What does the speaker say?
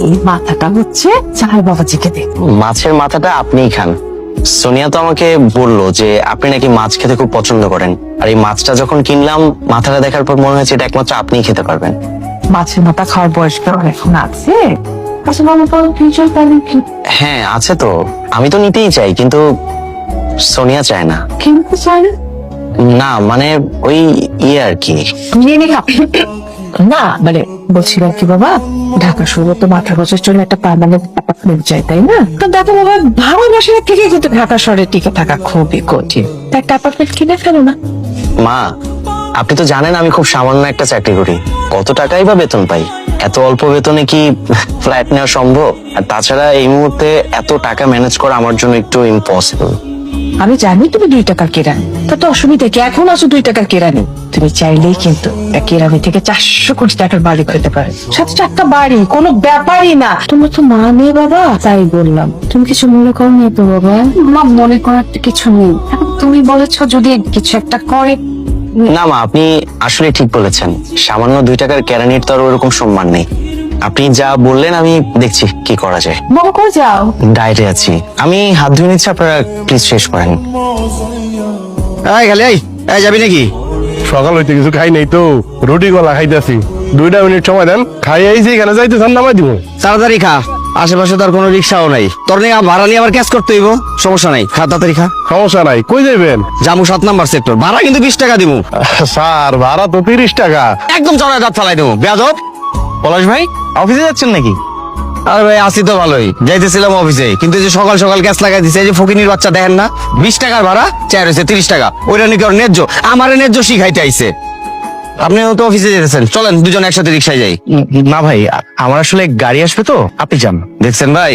এই মাথাটা হচ্ছে চার বাবাজিকে দে। মাছের মাথাটা আপনিই খান। সোনিয়া তো আমাকে বললো যে আপনি নাকি মাছ খেতে খুব পছন্দ করেন, আর এই মাছটা যখন কিনলাম মাথাটা দেখার পর মনে হয়েছে এটা একমাত্র আপনিই খেতে পারবেন। মাছের মাথা খাওয়ার বয়স তো এখন আছে। আচ্ছা বাবা বল ফিউচার প্ল্যানিং কি? হ্যাঁ আছে তো, আমি তো নিতেই চাই, কিন্তু সোনিয়া চায় না। কিনতে চাই না? না মানে ওই ইয়ে আর কি। নিয়ে নে খা। না মানে বলছিলাম কি বাবা, ঢাকা শহরে তো মাথা গোছের জন্য একটা পার্মানেন্ট অ্যাপার্টমেন্ট চাই, তাই না? তো দেখো বাবা, ভালো বাসায় থেকে কিন্তু ঢাকা শহরে টিকে থাকা খুবই কঠিন। তা একটা অ্যাপার্টমেন্ট কিনে ফেলো না। মা, আপনি তো জানেন আমি খুব সামান্য একটা চাকরি করি, কত টাকাই বা বেতন পাই। এত অল্প বেতনে কি ফ্ল্যাট নেওয়া সম্ভব? আর তাছাড়া এই মুহূর্তে এত টাকা ম্যানেজ করা আমার জন্য একটু ইম্পসিবল। আমি জানি তুমি 2 টাকার কেরানি, তা তো অসুবিধা কি? এখন আছো 2 টাকার কেরানি, তুমি চাইলেই কিন্তু একটা কেরানি থেকে 400 কোটি টাকার মালিক হতে পারে। সাথে 4টা বাড়ি, কোনো ব্যাপারই না। তোমার তো মা নেই বাবা, তাই বললাম। তুমি কিছু মনে করো না তো বাবা? মা মনে করার তো কিছু নেই, এখন তুমি বলেছো যদি কিছু একটা করে। না মা, আপনি আসলে ঠিক বলেছেন, সামান্য 2 টাকার কেরানির তো আর ওরকম সম্মান নেই। আপনি যা বললেন আমি দেখছি কি করা যায়। বাবা করে যাও। ডায়েটে আছি, আমি হাত ধুয়ে নিচ্ছি, আপনারা প্লিজ শেষ করেন। এই খালি এই যাবি নাকি? সকাল হইতে কিছু খাই নাই তো, রুটি গলা খাইতেছি। 2 মিনিট সময় দেন, খাই আইছি, এখানে যাইতেছেন নামাই দিব। তাড়াতাড়ি খা, আশেপাশে তো আর কোনো রিক্সাও নাই। তোর নিয়ে ভাড়া নিয়ে আবার ক্যাশ করতে হইব, সমস্যা নাই, খা তাড়াতাড়ি খা। সমস্যা নাই, কই যাইবেন? জামু 7 নাম্বার সেক্টর, ভাড়া কিন্তু 20 টাকা দিমু। স্যার ভাড়া তো 30 টাকা। একদম চড়ায় দাঁত ফালাই দেবো বেয়াদব। পলাশ ভাই, অফিসে যাচ্ছেন নাকি? আরে ভাই আসি তো ভালোই, যাইতেছিলাম অফিসে, কিন্তু এই যে সকাল সকাল গ্যাস লাগাই দিছে, এই যে ফকিনির বাচ্চা দেখেন না, 20 টাকার ভাড়া চেয়ার হয়েছে 30 টাকা। ওইটা নাকি ওর ন্যায্য, আমারে ন্যায্য শিখাইতে আইছে। আপনিও তো অফিসে যেতেছেন, চলেন দুজন একসাথে রিক্সায় যাই। না ভাই, আমার আসলে গাড়ি আসবে তো, আপনি যান। দেখছেন ভাই,